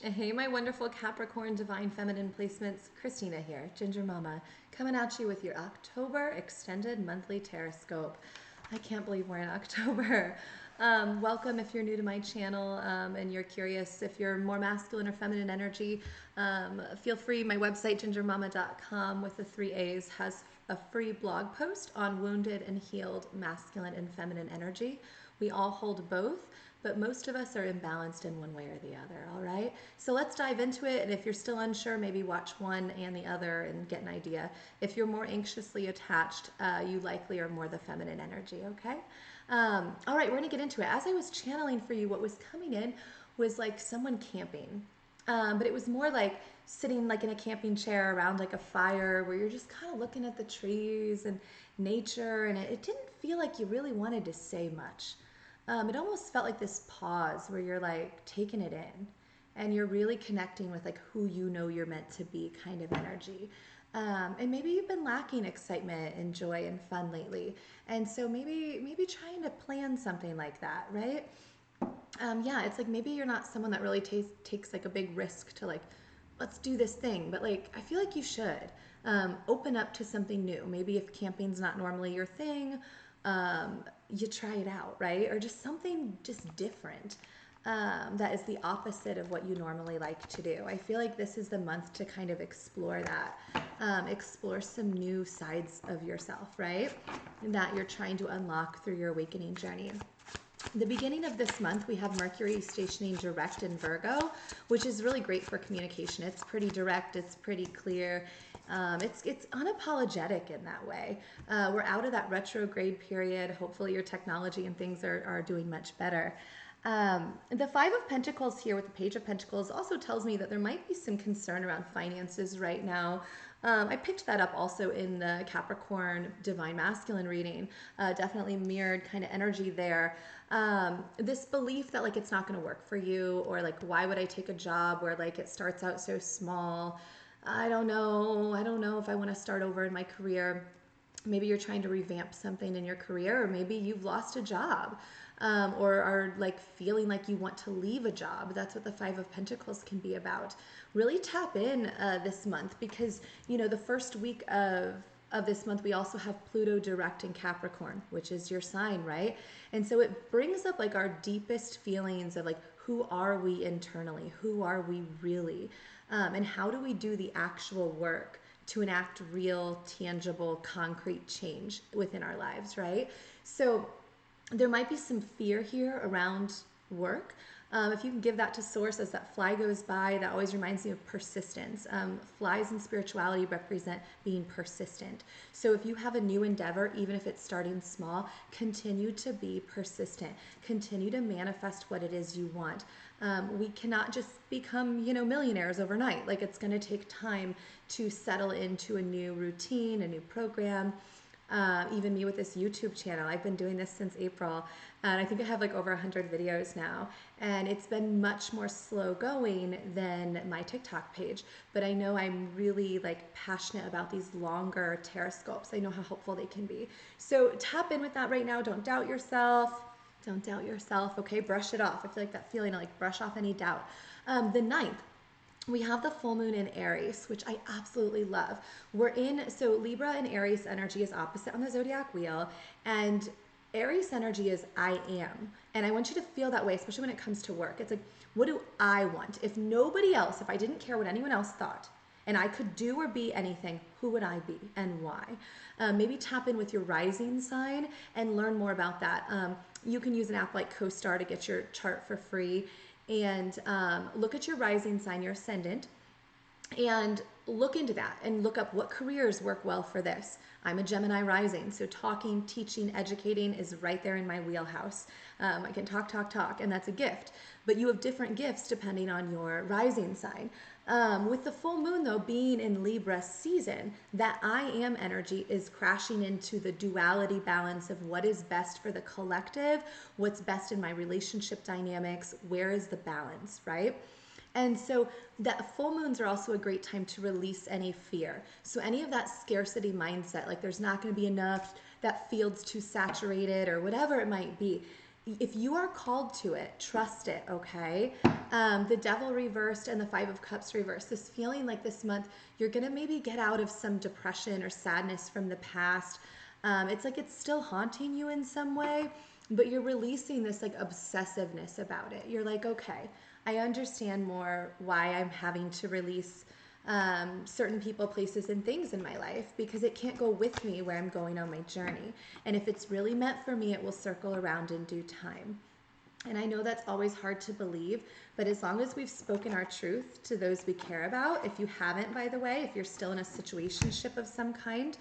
Hey, my wonderful Capricorn Divine Feminine Placements. Christina here, Ginger Mama, coming at you with your October extended monthly Tarotscope. I can't believe we're in October. Welcome if you're new to my channel and you're curious if you're more masculine or feminine energy. Feel free, my website, gingermama.com with the 3 A's, has a free blog post on wounded and healed masculine and feminine energy. We all hold both, but most of us are imbalanced in one way or the other, all right? So let's dive into it, and if you're still unsure, maybe watch one and the other and get an idea. If you're more anxiously attached, you likely are more the feminine energy, okay? All right, we're gonna get into it. As I was channeling for you, what was coming in was like someone camping. But it was more like sitting like in a camping chair around like a fire where you're just kind of looking at the trees and nature, and it didn't feel like you really wanted to say much. It almost felt like this pause where you're like taking it in and you're really connecting with like who you know you're meant to be kind of energy. And maybe you've been lacking excitement and joy and fun lately. And so maybe trying to plan something like that, right? Yeah, it's like maybe you're not someone that really takes like a big risk to like, let's do this thing. But like, I feel like you should open up to something new. Maybe if camping's not normally your thing, you try it out, right? Or just something just different that is the opposite of what you normally like to do. I feel like this is the month to kind of explore that, explore some new sides of yourself, right? That you're trying to unlock through your awakening journey. The beginning of this month, we have Mercury stationing direct in Virgo, which is really great for communication. It's pretty direct, it's pretty clear, it's unapologetic in that way. We're out of that retrograde period. Hopefully your technology and things are doing much better. The Five of Pentacles here with the Page of Pentacles also tells me that there might be some concern around finances right now. I picked that up also in the Capricorn Divine Masculine reading. Definitely mirrored kind of energy there. This belief that like it's not going to work for you, or like why would I take a job where like it starts out so small? I don't know. I don't know if I want to start over in my career. Maybe you're trying to revamp something in your career, or maybe you've lost a job, or are like feeling like you want to leave a job. That's what the Five of Pentacles can be about. Really tap in this month, because you know the first week of this month we also have Pluto direct in Capricorn, which is your sign, right? And so it brings up like our deepest feelings of like, who are we internally? Who are we really? And how do we do the actual work to enact real, tangible, concrete change within our lives, right? So there might be some fear here around work. If you can give that to source as that fly goes by, that always reminds me of persistence. Flies in spirituality represent being persistent. So if you have a new endeavor, even if it's starting small, continue to be persistent. Continue to manifest what it is you want. We cannot just become, millionaires overnight. Like, it's going to take time to settle into a new routine, a new program. Even me with this YouTube channel, I've been doing this since April, and I think I have like over 100 videos now, and it's been much more slow going than my TikTok page, but I know I'm really like passionate about these longer Tarotscopes. I know how helpful they can be. So tap in with that right now. Don't doubt yourself. Don't doubt yourself, okay? Brush it off. I feel like that feeling, like brush off any doubt. The ninth, we have the full moon in Aries, which I absolutely love. So Libra and Aries energy is opposite on the zodiac wheel, and Aries energy is I am. And I want you to feel that way, especially when it comes to work. It's like, what do I want? If I didn't care what anyone else thought, and I could do or be anything, who would I be and why? Maybe tap in with your rising sign and learn more about that. You can use an app like CoStar to get your chart for free, and look at your rising sign, your ascendant, and look into that and look up what careers work well for this. I'm a Gemini rising, so talking, teaching, educating is right there in my wheelhouse. I can talk, and that's a gift. But you have different gifts depending on your rising sign. With the full moon, though, being in Libra season, that I am energy is crashing into the duality balance of what is best for the collective, what's best in my relationship dynamics, where is the balance, right? And so that full moons are also a great time to release any fear. So any of that scarcity mindset, like there's not going to be enough, that field's too saturated or whatever it might be, if you are called to it, trust it, okay? The Devil reversed and the Five of Cups reversed. This feeling like this month, you're going to maybe get out of some depression or sadness from the past. It's like it's still haunting you in some way, but you're releasing this like obsessiveness about it. You're like, okay, I understand more why I'm having to release certain people, places, and things in my life, because it can't go with me where I'm going on my journey. And if it's really meant for me, it will circle around in due time. And I know that's always hard to believe, but as long as we've spoken our truth to those we care about, if you haven't, by the way, if you're still in a situationship of some kind,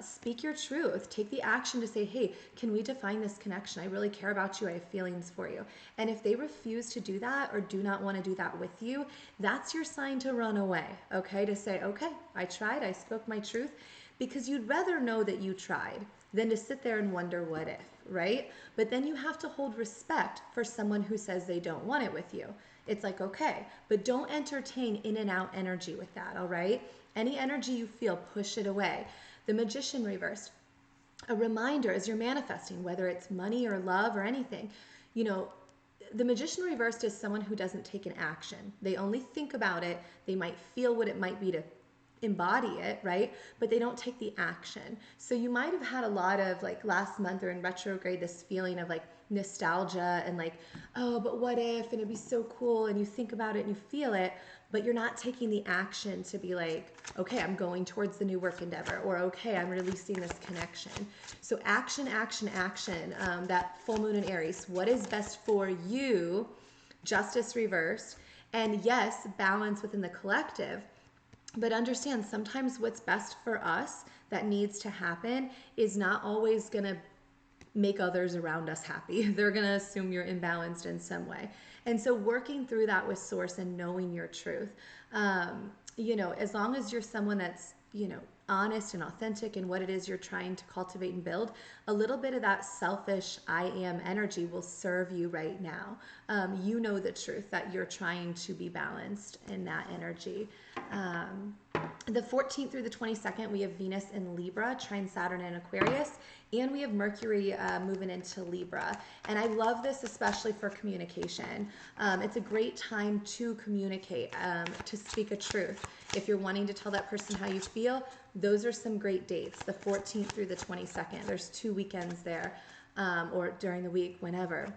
speak your truth. Take the action to say, hey, can we define this connection? I really care about you. I have feelings for you. And if they refuse to do that or do not want to do that with you, that's your sign to run away, okay? To say, okay, I tried, I spoke my truth, because you'd rather know that you tried than to sit there and wonder what if, right? But then you have to hold respect for someone who says they don't want it with you. It's like, okay, but don't entertain in and out energy with that, all right? Any energy you feel, push it away. The Magician reversed. A reminder as you're manifesting, whether it's money or love or anything, you know, the Magician reversed is someone who doesn't take an action. They only think about it. They might feel what it might be to embody it, right? But they don't take the action. So you might have had a lot of like last month or in retrograde, this feeling of like nostalgia and like, oh, but what if, and it'd be so cool. And you think about it and you feel it, but you're not taking the action to be like, okay, I'm going towards the new work endeavor, or okay, I'm releasing this connection. So action, action, action. That full moon in Aries, what is best for you? Justice reversed. And yes, balance within the collective. But understand, sometimes what's best for us that needs to happen is not always going to make others around us happy. They're going to assume you're imbalanced in some way. And so working through that with source and knowing your truth, you know, as long as you're someone that's, you know, honest and authentic in what it is you're trying to cultivate and build, a little bit of that selfish I am energy will serve you right now. You know the truth that you're trying to be balanced in that energy. The 14th through the 22nd, we have Venus in Libra, trine Saturn in Aquarius, and we have Mercury moving into Libra. And I love this especially for communication. It's a great time to communicate, to speak a truth. If you're wanting to tell that person how you feel, those are some great dates, the 14th through the 22nd. There's 2 weekends there, or during the week, whenever.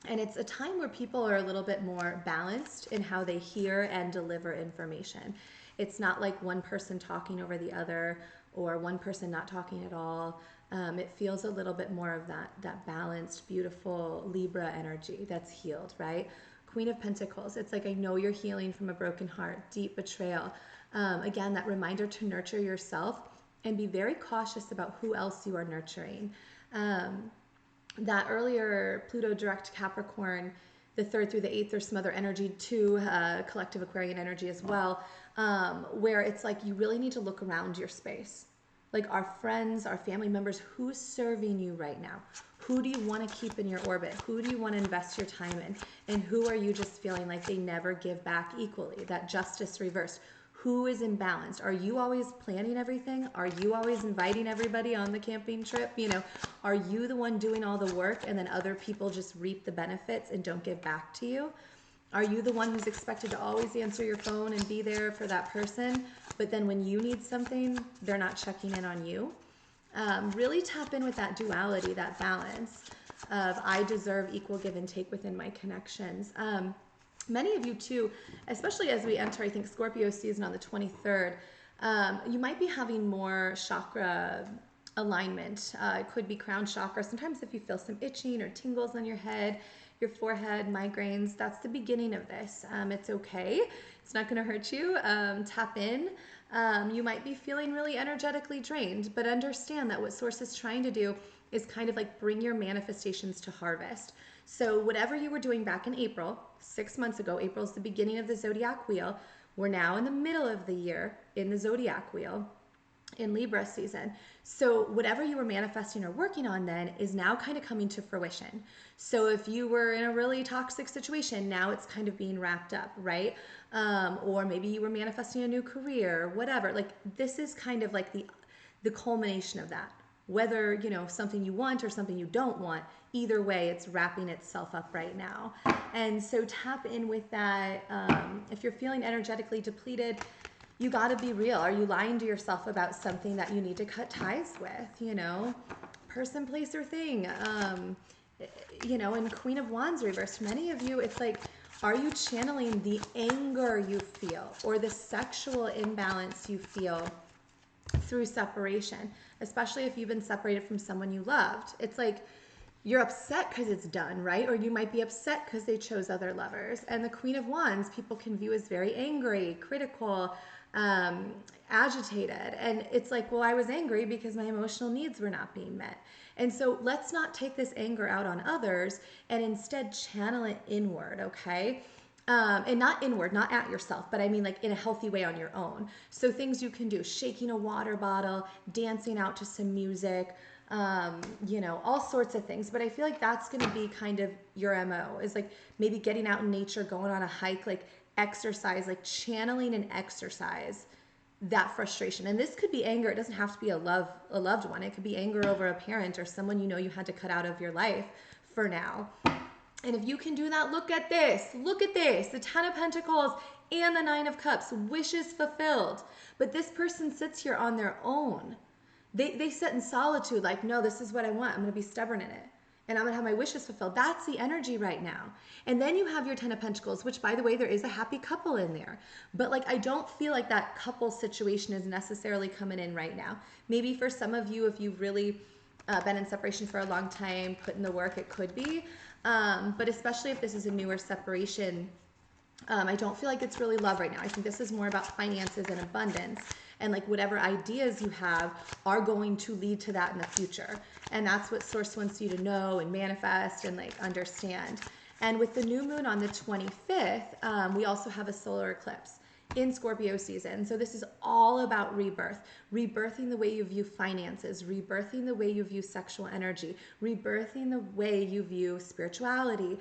And it's a time where people are a little bit more balanced in how they hear and deliver information. It's not like one person talking over the other or one person not talking at all. It feels a little bit more of that balanced, beautiful Libra energy that's healed, right? Queen of Pentacles. It's like, I know you're healing from a broken heart, deep betrayal. Again, that reminder to nurture yourself and be very cautious about who else you are nurturing. That earlier Pluto direct Capricorn, the 3rd through the 8th, there's some other energy too, collective Aquarian energy as well, where it's like you really need to look around your space. Like our friends, our family members, who's serving you right now? Who do you want to keep in your orbit? Who do you want to invest your time in? And who are you just feeling like they never give back equally? That justice reversed. Who is imbalanced? Are you always planning everything? Are you always inviting everybody on the camping trip? You know, are you the one doing all the work and then other people just reap the benefits and don't give back to you? Are you the one who's expected to always answer your phone and be there for that person, but then when you need something, they're not checking in on you? Really tap in with that duality, that balance of I deserve equal give and take within my connections. Many of you too, especially as we enter, I think, Scorpio season on the 23rd, you might be having more chakra alignment. It could be crown chakra. Sometimes if you feel some itching or tingles on your head, your forehead, migraines, that's the beginning of this. It's okay. It's not going to hurt you. Tap in. You might be feeling really energetically drained, but understand that what Source is trying to do is kind of like bring your manifestations to harvest. So whatever you were doing back in April, 6 months ago, April's the beginning of the zodiac wheel. We're now in the middle of the year in the zodiac wheel in Libra season. So whatever you were manifesting or working on then is now kind of coming to fruition. So if you were in a really toxic situation, now it's kind of being wrapped up, right? Or maybe you were manifesting a new career, whatever. Like this is kind of like the culmination of that. whether, something you want or something you don't want, either way, it's wrapping itself up right now. And so tap in with that. If you're feeling energetically depleted, you got to be real. Are you lying to yourself about something that you need to cut ties with, person, place, or thing? And Queen of Wands reversed, many of you, it's like, are you channeling the anger you feel or the sexual imbalance you feel through separation, especially if you've been separated from someone you loved? It's like you're upset because it's done, right? Or you might be upset because they chose other lovers. And the Queen of Wands, people can view as very angry, critical, agitated. And it's like, well, I was angry because my emotional needs were not being met. And so let's not take this anger out on others and instead channel it inward, okay? And not inward, not at yourself, but I mean like in a healthy way on your own. So things you can do, shaking a water bottle, dancing out to some music, all sorts of things. But I feel like that's going to be kind of your MO, is like maybe getting out in nature, going on a hike, like exercise, like channeling and exercise that frustration. And this could be anger. It doesn't have to be a loved one. It could be anger over a parent or someone you had to cut out of your life for now. And if you can do that, look at this, the 10 of Pentacles and the 9 of Cups, wishes fulfilled. But this person sits here on their own. They sit in solitude, like, no, this is what I want. I'm going to be stubborn in it. And I'm going to have my wishes fulfilled. That's the energy right now. And then you have your 10 of Pentacles, which, by the way, there is a happy couple in there. But like, I don't feel like that couple situation is necessarily coming in right now. Maybe for some of you, if you've really been in separation for a long time, put in the work, it could be. But especially if this is a newer separation, I don't feel like it's really love right now. I think this is more about finances and abundance. And like whatever ideas you have are going to lead to that in the future. And that's what Source wants you to know and manifest and like understand. And with the new moon on the 25th, we also have a solar eclipse in Scorpio season. So this is all about rebirth, rebirthing the way you view finances, rebirthing the way you view sexual energy, rebirthing the way you view spirituality,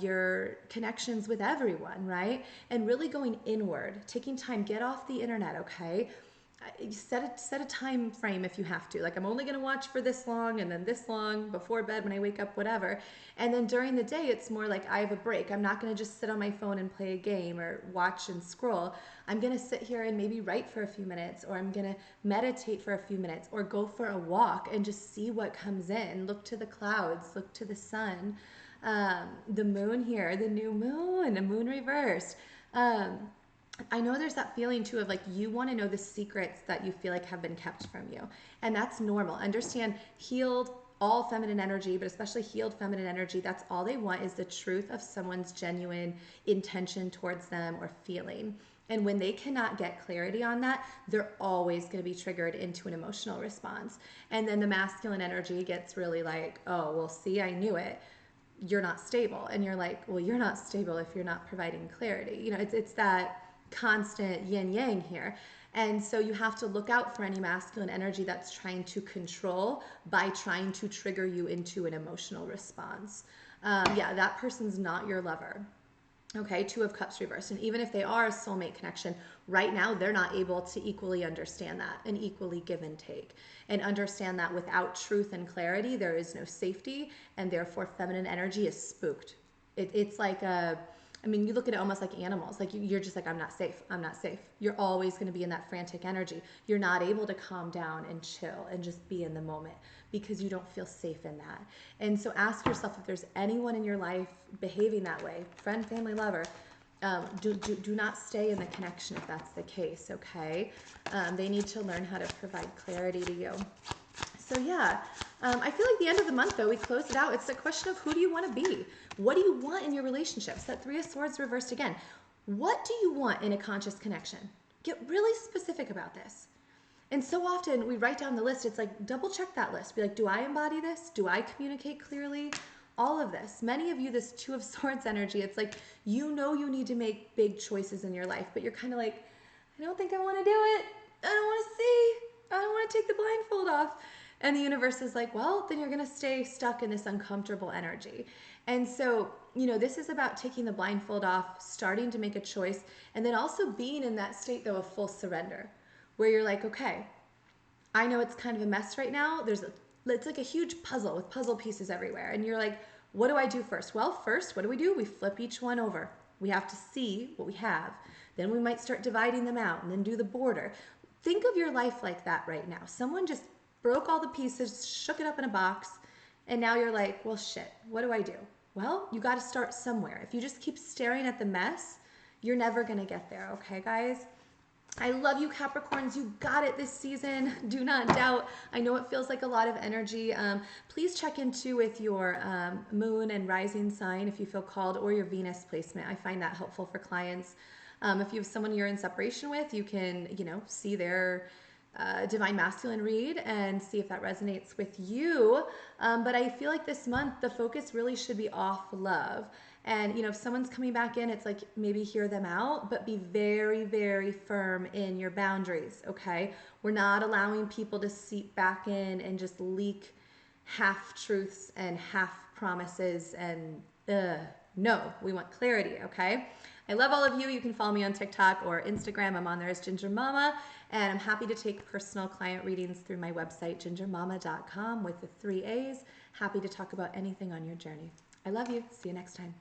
your connections with everyone, right? And really going inward, taking time, get off the internet, okay? Set a time frame if you have to. Like, I'm only going to watch for this long and then this long before bed when I wake up, whatever. And then during the day, it's more like I have a break. I'm not going to just sit on my phone and play a game or watch and scroll. I'm going to sit here and maybe write for a few minutes, or I'm going to meditate for a few minutes, or go for a walk and just see what comes in. Look to the clouds, look to the sun. The moon here, the new moon, a moon reversed. I know there's that feeling too of like you want to know the secrets that you feel like have been kept from you. And that's normal. Understand, healed, all feminine energy, but especially healed feminine energy, that's all they want is the truth of someone's genuine intention towards them or feeling. And when they cannot get clarity on that, they're always going to be triggered into an emotional response. And then the masculine energy gets really like, oh, well, see, I knew it. You're not stable. And you're like, well, you're not stable if you're not providing clarity. You know, it's that constant yin yang here. And so you have to look out for any masculine energy that's trying to control by trying to trigger you into an emotional response. Yeah, that person's not your lover. Okay, 2 of Cups reversed. And even if they are a soulmate connection, right now they're not able to equally understand that and equally give and take. And understand that without truth and clarity, there is no safety, and therefore feminine energy is spooked. It's like you look at it almost like animals. Like you're just like, I'm not safe. I'm not safe. You're always going to be in that frantic energy. You're not able to calm down and chill and just be in the moment because you don't feel safe in that. And so ask yourself if there's anyone in your life behaving that way, friend, family, lover. Do not stay in the connection if that's the case, okay? They need to learn how to provide clarity to you. So yeah, I feel like the end of the month, though, we close it out. It's the question of who do you want to be? What do you want in your relationships? That 3 of Swords reversed again. What do you want in a conscious connection? Get really specific about this. And so often we write down the list. It's like, double check that list. Be like, do I embody this? Do I communicate clearly? All of this. Many of you, this 2 of Swords energy, it's like, you need to make big choices in your life, but you're kind of like, I don't think I want to do it. I don't want to see. I don't want to take the blindfold off. And the universe is like, well, then you're going to stay stuck in this uncomfortable energy. And so, this is about taking the blindfold off, starting to make a choice, and then also being in that state, though, of full surrender, where you're like, okay, I know it's kind of a mess right now. It's like a huge puzzle with puzzle pieces everywhere. And you're like, what do I do first? Well, first, what do? We flip each one over. We have to see what we have. Then we might start dividing them out and then do the border. Think of your life like that right now. Someone just broke all the pieces, shook it up in a box, and now you're like, well, shit, what do I do? Well, you got to start somewhere. If you just keep staring at the mess, you're never going to get there, okay, guys? I love you, Capricorns. You got it this season. Do not doubt. I know it feels like a lot of energy. Please check in too with your moon and rising sign if you feel called, or your Venus placement. I find that helpful for clients. If you have someone you're in separation with, you can, see their divine masculine read and see if that resonates with you. But I feel like this month the focus really should be off love. And if someone's coming back in, it's like maybe hear them out, but be very, very firm in your boundaries, okay? We're not allowing people to seep back in and just leak half truths and half promises and no, we want clarity, okay? I love all of you. You can follow me on TikTok or Instagram. I'm on there as Ginger Mama, and I'm happy to take personal client readings through my website, gingermama.com with the 3 A's. Happy to talk about anything on your journey. I love you. See you next time.